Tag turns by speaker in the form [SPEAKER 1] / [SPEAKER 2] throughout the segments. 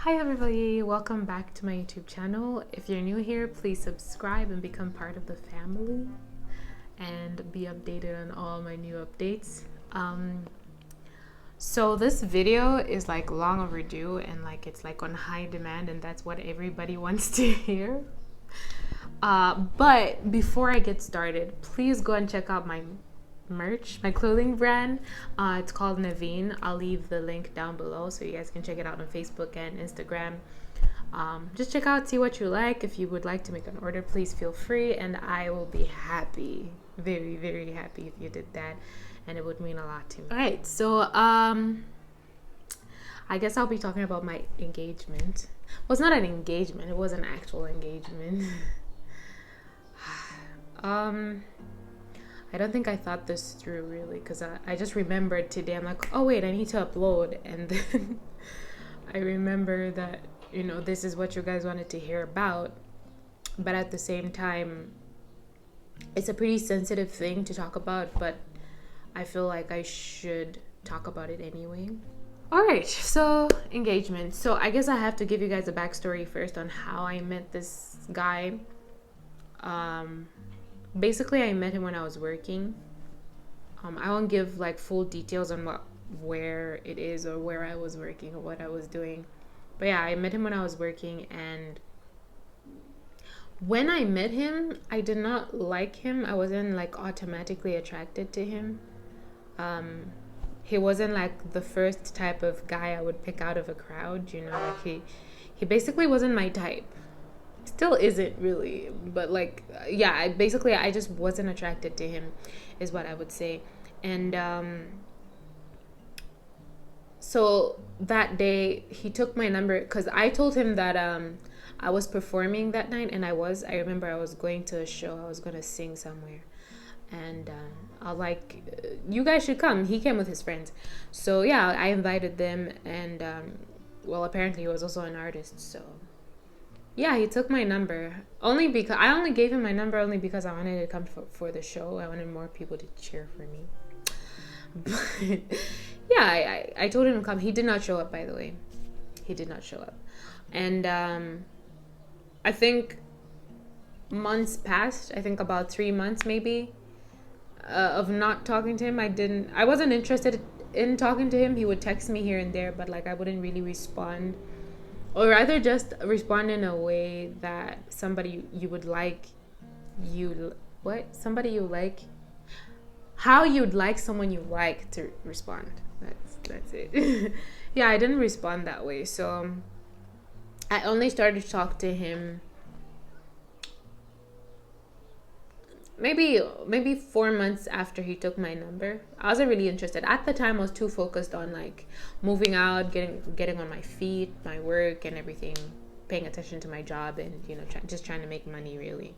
[SPEAKER 1] Hi everybody, welcome back to my YouTube channel. If you're new here, please subscribe and become part of the family and be updated on all my new updates. So this video is like long overdue and like it's like on high demand, and that's what everybody wants to hear. But before I get started, please go and check out my merch, my clothing brand. It's called Naveen. I'll leave the link down below so you guys can check it out on Facebook and Instagram. Just check out, see what you like. If you would like to make an order, please feel free, and I will be happy, very, very happy if you did that, and it would mean a lot to me. All right, so I guess I'll be talking about my engagement. Well, it's not an engagement, it was an actual engagement. I don't think I thought this through really, because I just remembered today. I'm like, oh wait, I need to upload, and then I remember that, you know, this is what you guys wanted to hear about, but at the same time, it's a pretty sensitive thing to talk about, but I feel like I should talk about it anyway. All right, so engagement. So I guess I have to give you guys a backstory first on how I met this guy. Basically, I met him when I was working. I won't give like full details on where it is or where I was working or what I was doing. But yeah, I met him when I was working, and when I met him, I did not like him. I wasn't like automatically attracted to him. He wasn't like the first type of guy I would pick out of a crowd, you know, like he basically wasn't my type. Still isn't really, but like, yeah, I just wasn't attracted to him is what I would say. And so that day he took my number because I told him that I was performing that night, and I remember I was going to a show. I was going to sing somewhere, and I was like, you guys should come. He came with his friends, so yeah, I invited them, and well, apparently he was also an artist, so yeah, he took my number. Only because I only gave him my number only because I wanted to come for the show. I wanted more people to cheer for me. But yeah, I told him to come. He did not show up, by the way. He did not show up. And I think months passed. I think about 3 months maybe of not talking to him. I wasn't interested in talking to him. He would text me here and there, but like I wouldn't really respond. Or rather just respond in a way that somebody you would like, how you'd like someone you like to respond. That's it. Yeah, I didn't respond that way. So I only started to talk to him maybe 4 months after he took my number. I wasn't really interested at the time. I was too focused on like moving out, getting on my feet, my work and everything, paying attention to my job, and you know, just trying to make money really.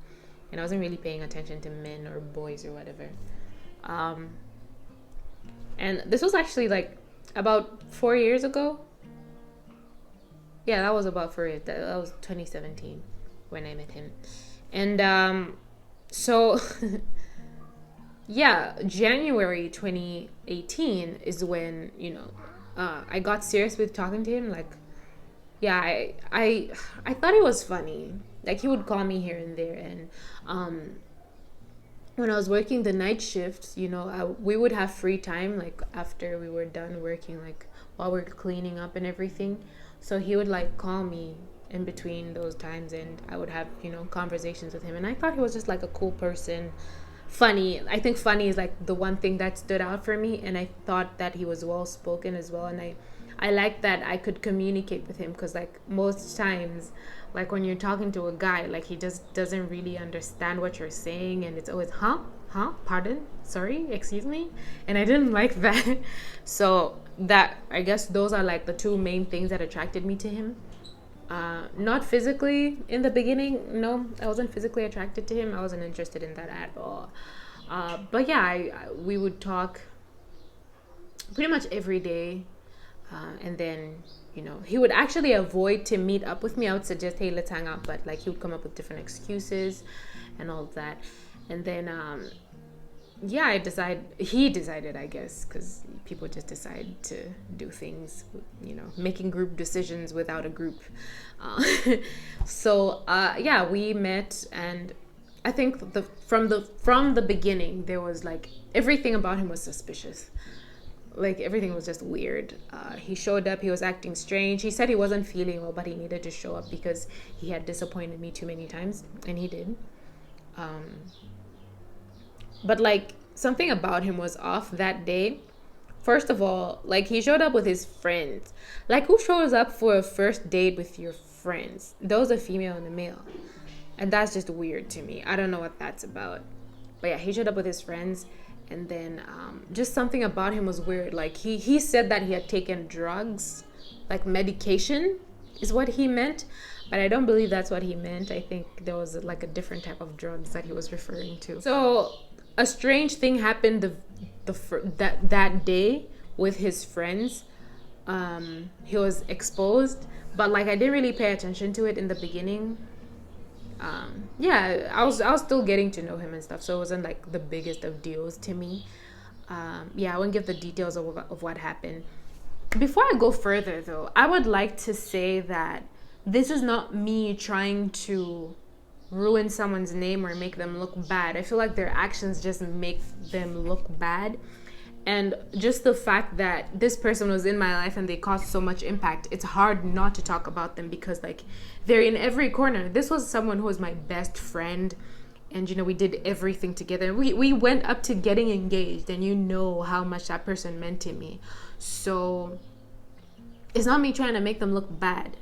[SPEAKER 1] And I wasn't really paying attention to men or boys or whatever. And this was actually like about 4 years ago. Yeah, that was about 4 years. That was 2017 when I met him. And so yeah, January 2018 is when, you know, I got serious with talking to him. Like, yeah, I thought it was funny. Like, he would call me here and there, and when I was working the night shifts, you know, we would have free time like after we were done working, like while we're cleaning up and everything. So he would like call me in between those times, and I would have, you know, conversations with him, and I thought he was just like a cool person. Funny. I think funny is like the one thing that stood out for me, and I thought that he was well spoken as well, and I liked that I could communicate with him, because like most times, like when you're talking to a guy, like he just doesn't really understand what you're saying, and it's always pardon, sorry, excuse me, and I didn't like that. So that, I guess those are like the two main things that attracted me to him. Not physically in the beginning. No, I wasn't physically attracted to him. I wasn't interested in that at all. But yeah, we would talk pretty much every day. And then, you know, he would actually avoid to meet up with me. I would suggest, hey, let's hang out. But like he would come up with different excuses and all of that. And then yeah, he decided, I guess, because people just decide to do things, making group decisions without a group. uh, yeah, we met, and I think from the beginning there was like everything about him was suspicious. Like everything was just weird. He showed up, he was acting strange. He said he wasn't feeling well, but he needed to show up because he had disappointed me too many times, and he did. um, but like something about him was off that day. First of all, like he showed up with his friends. Like who shows up for a first date with your friends? Those a female and a male. And that's just weird to me. I don't know what that's about. But yeah, he showed up with his friends, and then just something about him was weird. Like he said that he had taken drugs, like medication is what he meant, but I don't believe that's what he meant. I think there was like a different type of drugs that he was referring to. So a strange thing happened that day with his friends. He was exposed, but like I didn't really pay attention to it in the beginning. Yeah, I was still getting to know him and stuff, so it wasn't like the biggest of deals to me. Yeah, I won't give the details of what happened. Before I go further, though, I would like to say that this is not me trying to ruin someone's name or make them look bad. I feel like their actions just make them look bad. And just the fact that this person was in my life and they caused so much impact, it's hard not to talk about them because like they're in every corner. This was someone who was my best friend, and we did everything together. We went up to getting engaged, and how much that person meant to me. So it's not me trying to make them look bad.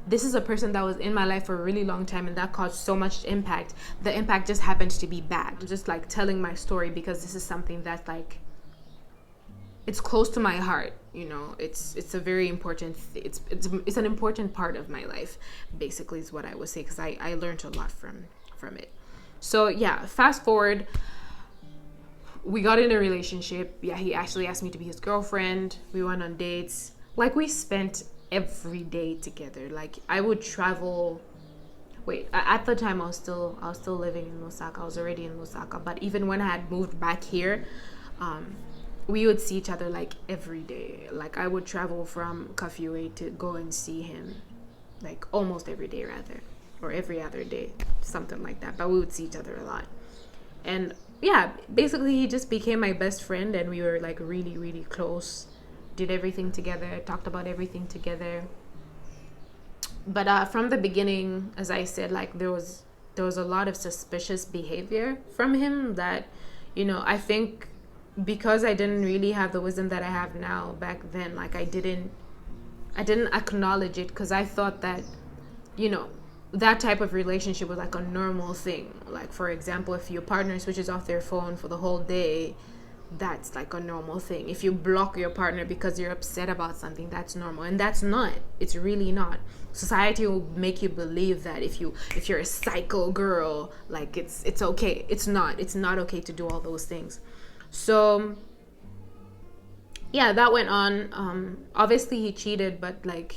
[SPEAKER 1] This is a person that was in my life for a really long time, and that caused so much impact. The impact just happened to be bad. I'm just like telling my story because this is something that's like, it's close to my heart. It's a very important it's an important part of my life, basically, is what I would say, because I learned a lot from it. So yeah, fast forward, we got in a relationship. Yeah, he actually asked me to be his girlfriend. We went on dates. Like we spent every day together. Like I would travel. Wait, at the time I was still living in Lusaka. I was already in Lusaka, but even when I had moved back here, we would see each other like every day. Like I would travel from Kafue to go and see him, like almost every day rather, or every other day, something like that. But we would see each other a lot. And yeah, basically he just became my best friend, and we were like really, really close. Did everything together, talked about everything together. But from the beginning, as I said, like there was a lot of suspicious behavior from him that, I think because I didn't really have the wisdom that I have now back then, like I didn't acknowledge it, because I thought that, that type of relationship was like a normal thing. Like for example, if your partner switches off their phone for the whole day, that's like a normal thing. If you block your partner because you're upset about something, that's normal. And that's not. It's really not. Society will make you believe that if you're a psycho girl, like it's okay. It's not okay to do all those things. So yeah, that went on. Obviously he cheated, but like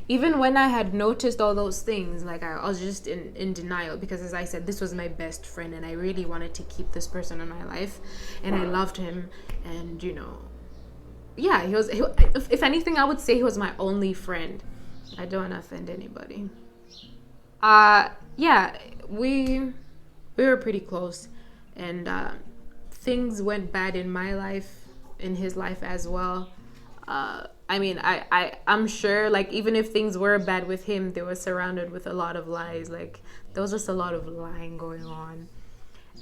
[SPEAKER 1] even when I had noticed all those things, like I was just in denial, because as I said, this was my best friend and I really wanted to keep this person in my life, and I loved him. And yeah, if anything, I would say he was my only friend. I don't want to offend anybody. Yeah, we were pretty close, and things went bad in my life, in his life as well. I mean, I'm sure, like, even if things were bad with him, they were surrounded with a lot of lies. Like, there was just a lot of lying going on.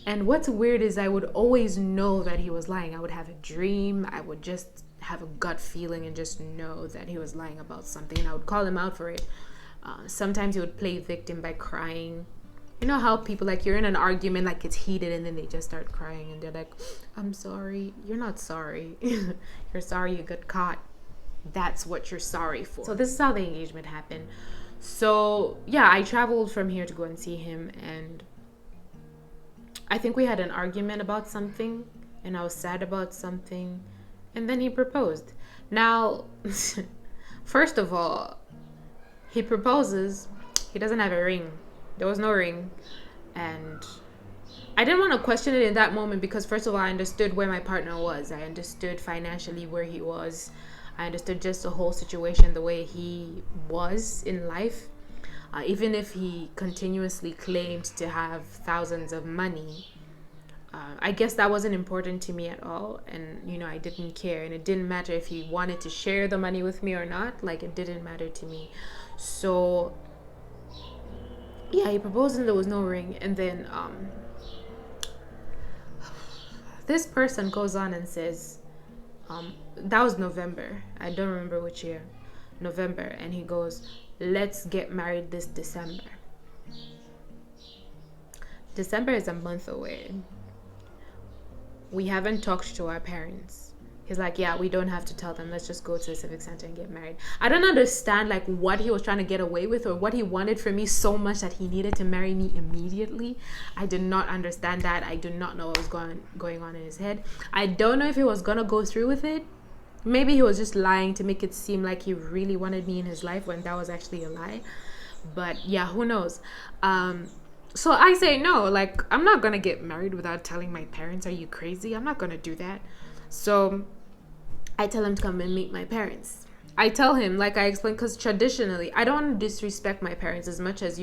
[SPEAKER 1] And what's weird is I would always know that he was lying. I would have a dream. I would just have a gut feeling and just know that he was lying about something. And I would call him out for it. Sometimes he would play victim by crying. You know how people, like, you're in an argument, like, it's heated, and then they just start crying, and they're like, I'm sorry. You're not sorry. You're sorry you got caught. That's what you're sorry for. So this is how the engagement happened. So yeah, I traveled from here to go and see him, and I think we had an argument about something, and I was sad about something, and then he proposed. Now, first of all, he proposes. He doesn't have a ring. There was no ring. And I didn't want to question it in that moment because, first of all, I understood where my partner was. I understood financially where he was. I understood just the whole situation, the way he was in life. Even if he continuously claimed to have thousands of money, I guess that wasn't important to me at all. And, I didn't care. And it didn't matter if he wanted to share the money with me or not. Like, it didn't matter to me. So, yeah, he proposed and there was no ring. And then this person goes on and says, that was November. I don't remember which year. November. And he goes, let's get married this December. December is a month away. We haven't talked to our parents. He's like, yeah, we don't have to tell them. Let's just go to the Civic Center and get married. I don't understand like what he was trying to get away with or what he wanted from me so much that he needed to marry me immediately. I did not understand that. I do not know what was going on in his head. I don't know if he was going to go through with it. Maybe he was just lying to make it seem like he really wanted me in his life when that was actually a lie. But yeah, who knows? So I say no, like I'm not going to get married without telling my parents. Are you crazy? I'm not going to do that. So I tell him to come and meet my parents. I tell him, like I explained, because traditionally, I don't want to disrespect my parents as much as,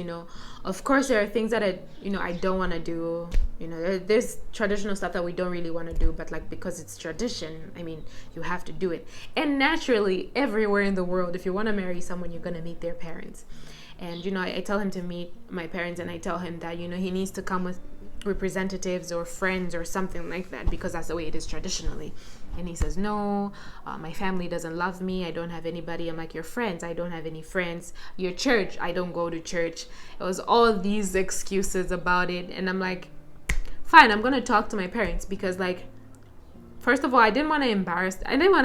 [SPEAKER 1] of course there are things that I don't want to do. There's traditional stuff that we don't really want to do, but like because it's tradition, I mean, you have to do it. And naturally, everywhere in the world, if you want to marry someone, you're going to meet their parents. And, I tell him to meet my parents and I tell him that, he needs to come with representatives or friends or something like that because that's the way it is traditionally. And he says, no, my family doesn't love me. I don't have anybody. I'm like, your friends? I don't have any friends. Your church? I don't go to church. It was all these excuses about it. And I'm like, fine, I'm going to talk to my parents because like, first of all, I didn't want to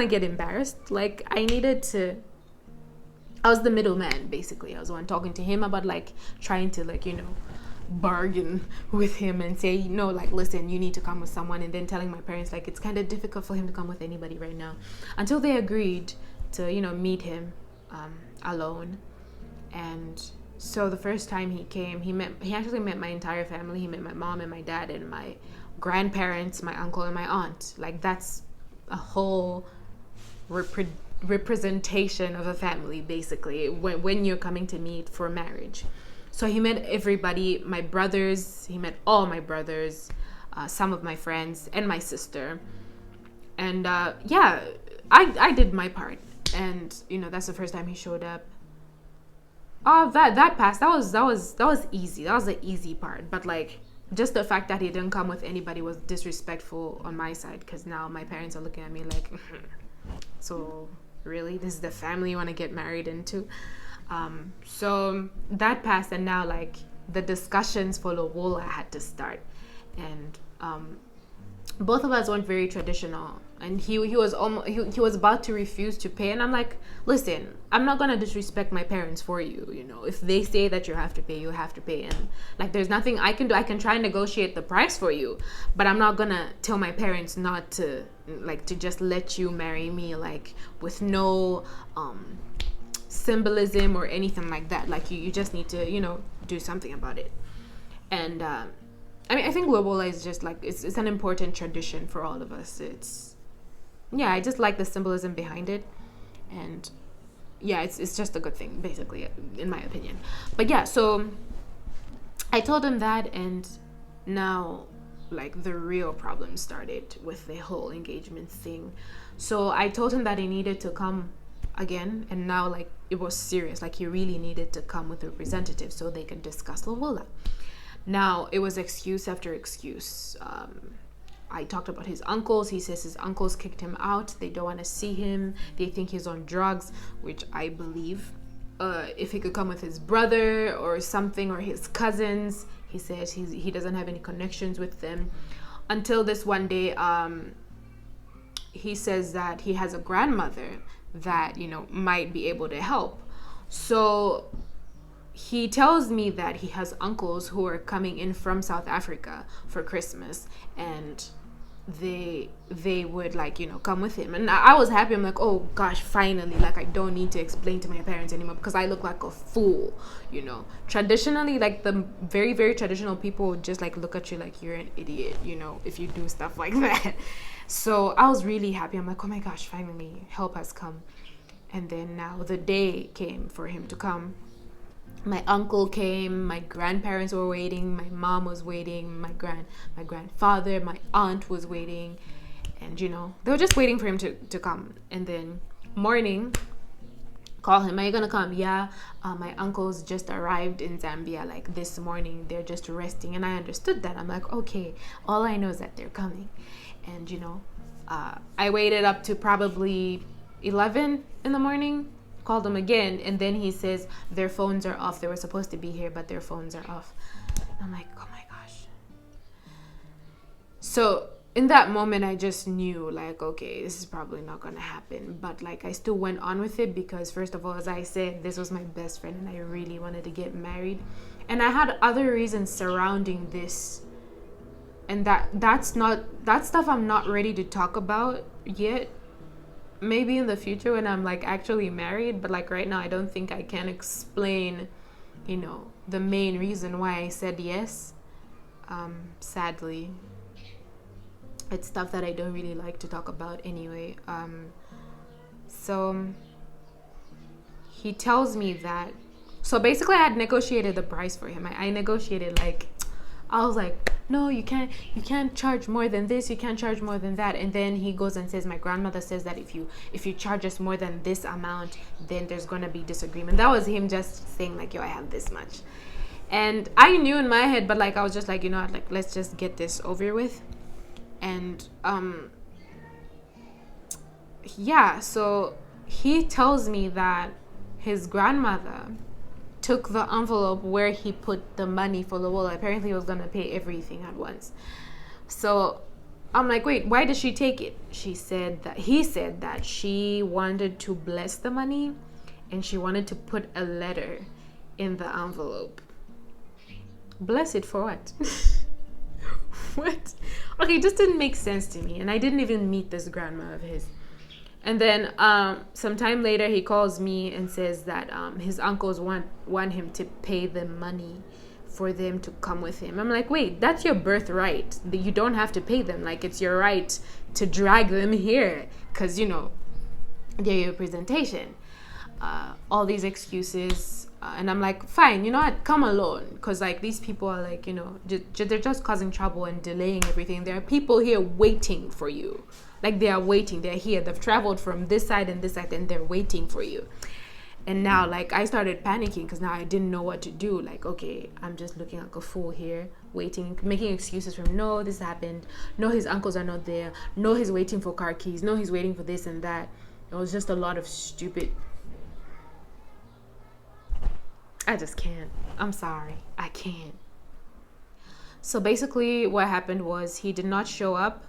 [SPEAKER 1] get embarrassed. Like I was the middleman, basically. I was the one talking to him about like trying to like, bargain with him and say, no, like, listen, you need to come with someone, and then telling my parents like it's kind of difficult for him to come with anybody right now until they agreed to meet him alone. And so the first time he came, he actually met my entire family. He met my mom and my dad and my grandparents, my uncle and my aunt. Like that's a whole representation of a family basically when you're coming to meet for marriage. So he met everybody, my brothers, he met all my brothers, some of my friends, and my sister. And I did my part. And, that's the first time he showed up. Oh, that passed. That was easy. That was the easy part. But, like, just the fact that he didn't come with anybody was disrespectful on my side. Because now my parents are looking at me like, so, really? This is the family you want to get married into? So that passed, and now like the discussions for Lobola had to start, and both of us weren't very traditional, and he was about to refuse to pay, and I'm like, listen, I'm not gonna disrespect my parents for you. If they say that you have to pay, you have to pay, and like there's nothing I can do. I can try and negotiate the price for you, but I'm not gonna tell my parents not to just let you marry me like with no symbolism or anything like that. Like you just need to do something about it. And I think Lobola is just like it's an important tradition for all of us. I just like the symbolism behind it, and it's just a good thing basically in my opinion. But yeah, so I told him that, and now like the real problem started with the whole engagement thing. So I told him that he needed to come again, and now like it was serious. Like he really needed to come with a representative so they could discuss Lobola. Now it was excuse after excuse. I talked about his uncles. He says his uncles kicked him out. They don't want to see him. They think he's on drugs, which I believe. If he could come with his brother or something, or his cousins, he says he doesn't have any connections with them. Until this one day, he says that he has a grandmother that might be able to help. So he tells me that he has uncles who are coming in from South Africa for Christmas, and they would like, come with him. And I was happy. I'm like, oh gosh, finally, like I don't need to explain to my parents anymore, because I look like a fool. Traditionally, like the very, very traditional people would just like look at you like you're an idiot, if you do stuff like that. So I was really happy. I'm like, oh my gosh, finally help has come. And then now the day came for him to come. My uncle came, my grandparents were waiting, my mom was waiting, my grandfather, my aunt was waiting, and they were just waiting for him to come. And then morning, call him, are you gonna come? Yeah, my uncles just arrived in Zambia like this morning, they're just resting. And I understood that. I'm like, okay, all I know is that they're coming. And I waited up to probably 11 in the morning, called them again, and then he says their phones are off. They were supposed to be here, but their phones are off. I'm like, oh my gosh. So in that moment, I just knew like, okay, this is probably not gonna happen. But like, I still went on with it because, first of all, as I said, this was my best friend and I really wanted to get married. And I had other reasons surrounding this, and that's stuff I'm not ready to talk about yet. Maybe in the future when I'm like actually married, but like right now I don't think I can explain, the main reason why I said yes. Sadly, it's stuff that I don't really like to talk about anyway. So he tells me that, so basically I had negotiated the price for him. I negotiated, like, I was like, no, you can't charge more than this, you can't charge more than that. And then he goes and says, my grandmother says that if you charge us more than this amount, then there's gonna be disagreement. That was him just saying like, yo, I have this much. And I knew in my head, but like I was just like, like, let's just get this over with. And yeah, so he tells me that his grandmother took the envelope where he put the money for the wall. Apparently he was gonna pay everything at once. So I'm like, wait, why did she take it? He said that she wanted to bless the money and she wanted to put a letter in the envelope. Bless it for what? What? Okay, it just didn't make sense to me. And I didn't even meet this grandma of his. And then sometime later, he calls me and says that his uncles want him to pay them money for them to come with him. I'm like, wait, that's your birthright. You don't have to pay them. Like, it's your right to drag them here because, they're your presentation. All these excuses. And I'm like, fine, you know what? Come alone. Because, like, these people are, like, they're just causing trouble and delaying everything. There are people here waiting for you. Like, they are waiting. They're here. They've traveled from this side and this side, and they're waiting for you. And now, like, I started panicking because now I didn't know what to do. Like, okay, I'm just looking like a fool here, waiting, making excuses from, no, this happened. No, his uncles are not there. No, he's waiting for car keys. No, he's waiting for this and that. It was just a lot of stupid. I just can't. I'm sorry. I can't. So basically what happened was he did not show up.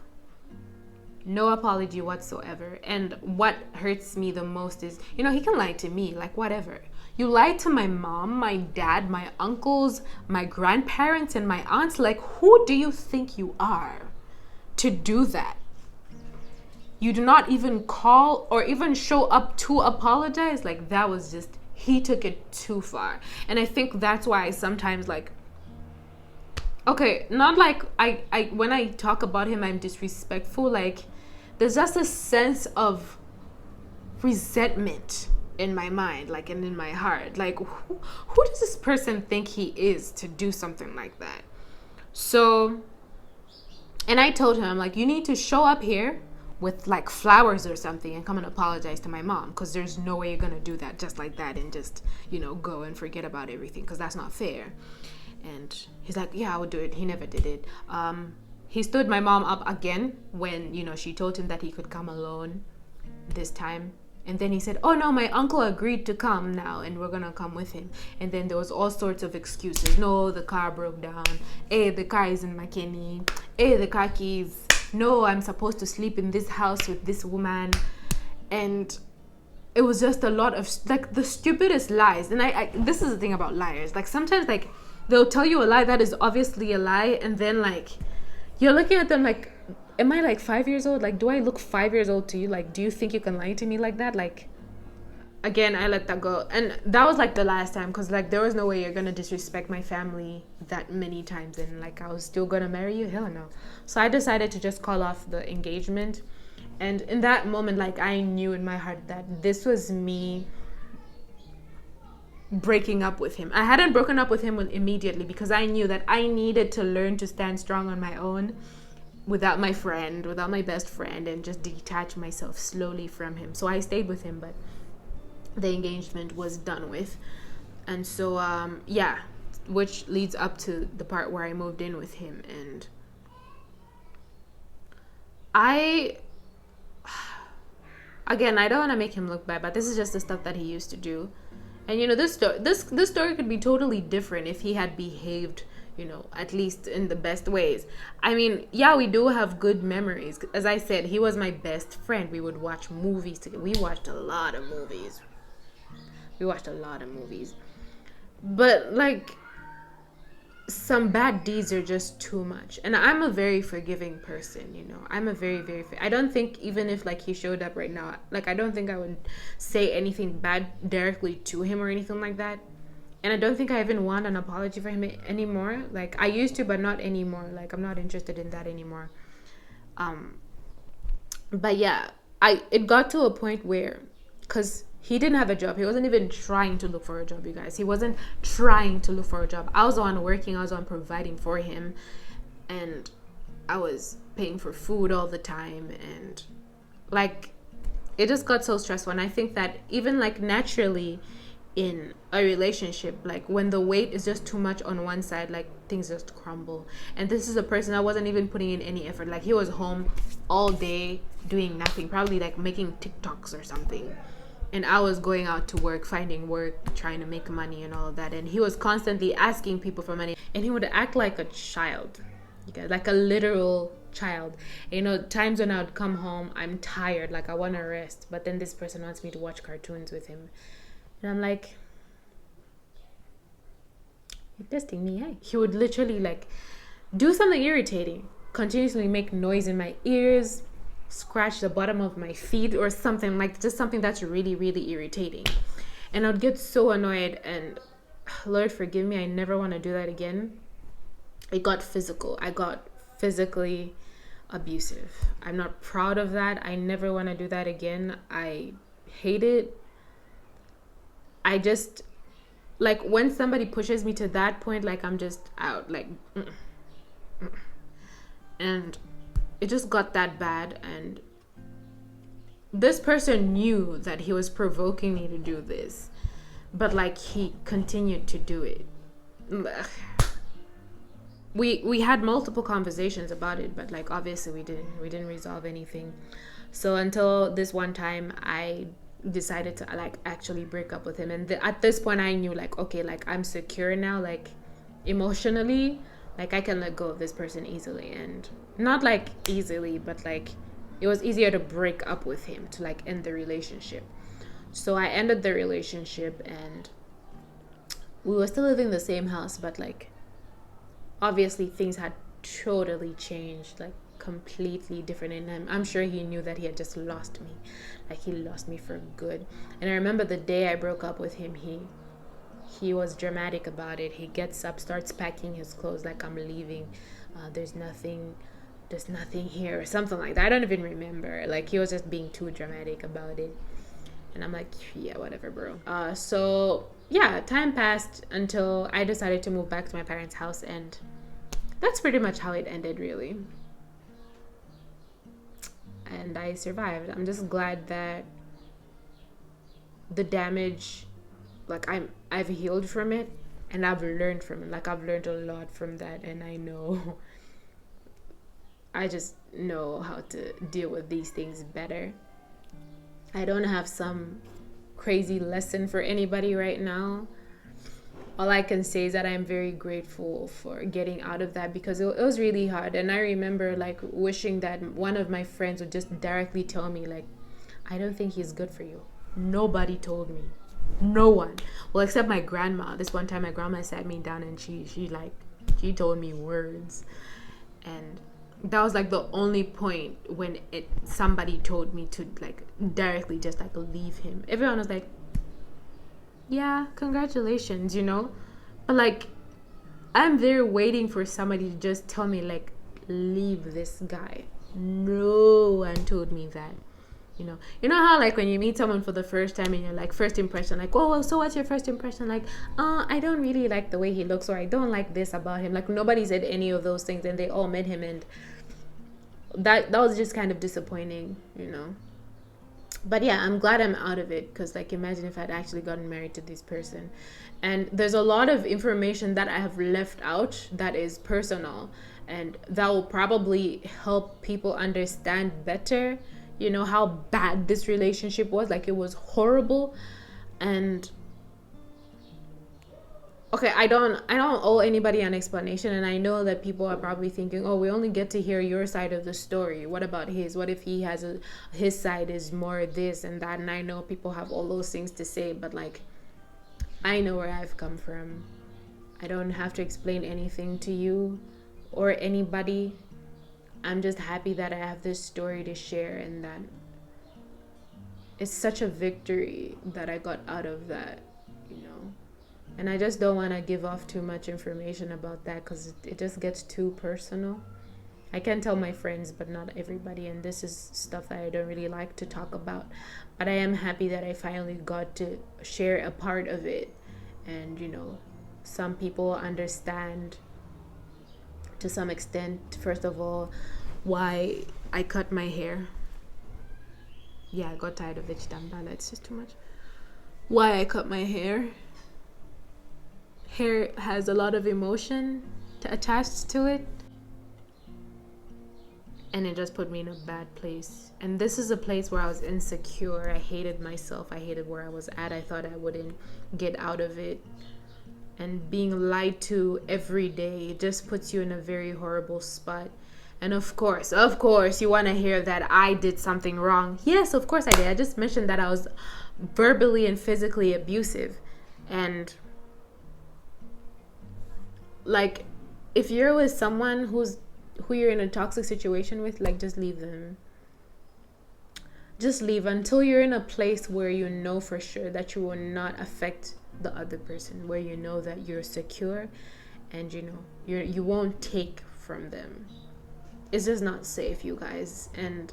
[SPEAKER 1] No apology whatsoever. And what hurts me the most is, he can lie to me, like, whatever. You lied to my mom, my dad, my uncles, my grandparents, and my aunts. Like, who do you think you are to do that? You do not even call or even show up to apologize. Like, that was just, he took it too far. And I think that's why I sometimes, like, okay, not like I when I talk about him, I'm disrespectful. Like, there's just a sense of resentment in my mind, like, and in my heart. Like, who does this person think he is to do something like that? So, and I told him, I'm like, you need to show up here with, like, flowers or something and come and apologize to my mom, because there's no way you're going to do that just like that and just, go and forget about everything, because that's not fair. And he's like, yeah, I would do it. He never did it. He stood my mom up again when, she told him that he could come alone this time. And then he said, oh, no, my uncle agreed to come now and we're going to come with him. And then there was all sorts of excuses. No, the car broke down. Hey, the car is in McKinney. Hey, the car keys. No, I'm supposed to sleep in this house with this woman. And it was just a lot of, like, the stupidest lies. And I this is the thing about liars. Like, sometimes, like, they'll tell you a lie that is obviously a lie. And then, like, you're looking at them like, am I like 5 years old? Like, do I look 5 years old to you? Like, do you think you can lie to me like that? Like, again, I let that go. And that was like the last time, because like there was no way you're gonna disrespect my family that many times and like I was still gonna marry you. Hell no. So I decided to just call off the engagement. And in that moment, like, I knew in my heart that this was me breaking up with him. I hadn't broken up with him immediately because I knew that I needed to learn to stand strong on my own without my friend, without my best friend, and just detach myself slowly from him. So I stayed with him, but the engagement was done with. And so yeah, which leads up to the part where I moved in with him. And I again, I don't want to make him look bad, but this is just the stuff that he used to do. And you know, this story could be totally different if he had behaved, you know, at least in the best ways. I mean, yeah, we do have good memories. As I said, he was my best friend. We would watch movies together. We watched a lot of movies. But like, some bad deeds are just too much. And I'm a very forgiving person, you know. I'm a very, very I don't think, even if like he showed up right now, like, I don't think I would say anything bad directly to him or anything like that. And I don't think I even want an apology for him anymore. Like, I used to, but not anymore. Like, I'm not interested in that anymore. But yeah, it got to a point where, because he didn't have a job. He wasn't even trying to look for a job, you guys. He wasn't trying to look for a job. I was the one working. I was the one providing for him. And I was paying for food all the time. And, like, it just got so stressful. And I think that even, like, naturally in a relationship, like, when the weight is just too much on one side, like, things just crumble. And this is a person that wasn't even putting in any effort. Like, he was home all day doing nothing, probably, like, making TikToks or something. And I was going out to work, finding work, trying to make money and all of that. And he was constantly asking people for money. And he would act like a child, you guys, like a literal child. You know, times when I would come home, I'm tired, like I want to rest. But then this person wants me to watch cartoons with him. And I'm like, you're testing me, eh? He would literally like do something irritating, continuously make noise in my ears, scratch the bottom of my feet or something, like just something that's really, really irritating. And I'd get so annoyed, and Lord forgive me, I never want to do that again. It got physical. I got physically abusive. I'm not proud of that. I never want to do that again. I hate it. I just, like, when somebody pushes me to that point, like, I'm just out, like, and it just got that bad. And this person knew that he was provoking me to do this, but like, he continued to do it. We had multiple conversations about it, but like, obviously we didn't resolve anything. So until this one time, I decided to like actually break up with him. And at this point I knew, like, okay, like, I'm secure now, like, emotionally, like, I can let go of this person easily. And not like easily, but like, it was easier to break up with him, to like end the relationship. So I ended the relationship, and we were still living in the same house, but like, obviously things had totally changed, like completely different. And I'm sure he knew that he had just lost me, like, he lost me for good. And I remember the day I broke up with him, he was dramatic about it. He gets up, starts packing his clothes, like, I'm leaving, there's nothing here, or something like that. I don't even remember. Like, he was just being too dramatic about it. And I'm like, yeah, whatever, bro. So yeah, time passed until I decided to move back to my parents' house, and that's pretty much how it ended, really. And I survived. I'm just glad that the damage, like, I've healed from it, and I've learned from it. Like, I've learned a lot from that, and I just know how to deal with these things better. I don't have some crazy lesson for anybody right now. All I can say is that I'm very grateful for getting out of that, because it was really hard. And I remember, like, wishing that one of my friends would just directly tell me, like, I don't think he's good for you. Nobody told me. No one. Well, except my grandma. This one time my grandma sat me down, and she told me words. And that was like the only point when somebody told me to like directly just like leave him. Everyone was like, yeah, congratulations, you know? But like, I'm there waiting for somebody to just tell me like, leave this guy. No one told me that. You know how like when you meet someone for the first time and you're like, first impression, like, oh well, so what's your first impression? Like, I don't really like the way he looks, or I don't like this about him. Like, nobody said any of those things, and they all met him, and that was just kind of disappointing, but yeah, I'm glad I'm out of it, because like, imagine if I'd actually gotten married to this person. And there's a lot of information that I have left out that is personal, and that will probably help people understand better how bad this relationship was. Like, it was horrible. And okay, I don't owe anybody an explanation, and I know that people are probably thinking, oh, we only get to hear your side of the story. What about his? What if he has his side is more this and that? And I know people have all those things to say, but like, I know where I've come from. I don't have to explain anything to you or anybody. I'm just happy that I have this story to share, and that it's such a victory that I got out of that, And I just don't want to give off too much information about that, because it just gets too personal. I can tell my friends, but not everybody, and this is stuff that I don't really like to talk about. But I am happy that I finally got to share a part of it, and some people understand to some extent. First of all, why I cut my hair. Yeah, I got tired of it. It's just too much. Why I cut my hair. Hair has a lot of emotion attached to it, and it just put me in a bad place. And this is a place where I was insecure. I hated myself. I hated where I was at. I thought I wouldn't get out of it. And being lied to every day, it just puts you in a very horrible spot. And of course, you want to hear that I did something wrong. Yes, of course I did. I just mentioned that I was verbally and physically abusive. And like, if you're with someone who you're in a toxic situation with, like, just leave them. Just leave until you're in a place where you know for sure that you will not affect the other person, where you know that you're secure, and you won't take from them. It's just not safe, you guys. And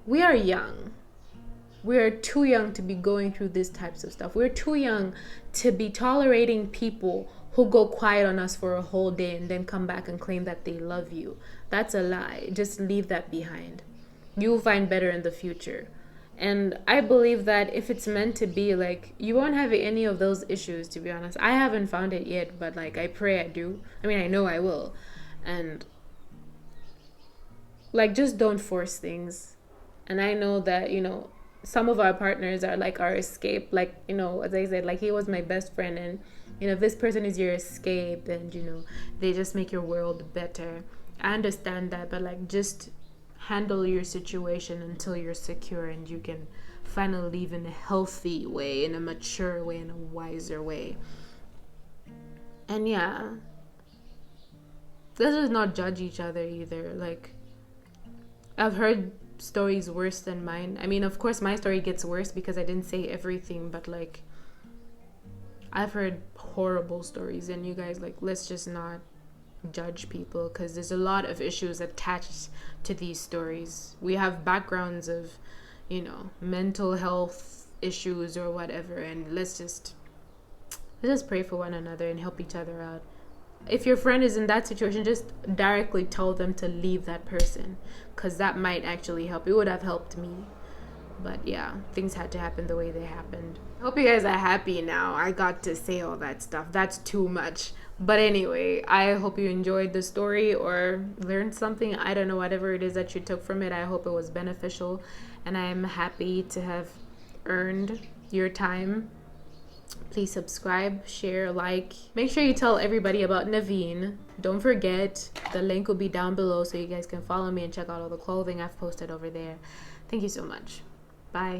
[SPEAKER 1] we are young. We are too young to be going through these types of stuff. We're too young to be tolerating people who go quiet on us for a whole day and then come back and claim that they love you. That's a lie. Just leave that behind. You'll find better in the future. And I believe that if it's meant to be, like, you won't have any of those issues, to be honest. I haven't found it yet, but like, I pray I do. I mean, I know I will. And like, just don't force things. And I know that, some of our partners are like our escape. Like, as I said, like, he was my best friend, and if this person is your escape, and they just make your world better. I understand that, but like, just handle your situation until you're secure and you can finally live in a healthy way, in a mature way, in a wiser way. And yeah, let's just not judge each other either. Like, I've heard stories worse than mine. I mean, of course my story gets worse because I didn't say everything, but like, I've heard horrible stories, and you guys, like, let's just not judge people, because there's a lot of issues attached to these stories. We have backgrounds of mental health issues or whatever, and let's just pray for one another and help each other out. If your friend is in that situation, just directly tell them to leave that person, because that might actually help. It would have helped me. But yeah, things had to happen the way they happened. I hope you guys are happy now. I got to say all that stuff. That's too much. But anyway, I hope you enjoyed the story or learned something. I don't know, whatever it is that you took from it, I hope it was beneficial. And I'm happy to have earned your time. Please subscribe, share, like. Make sure you tell everybody about Naveen. Don't forget, the link will be down below so you guys can follow me and check out all the clothing I've posted over there. Thank you so much. Bye.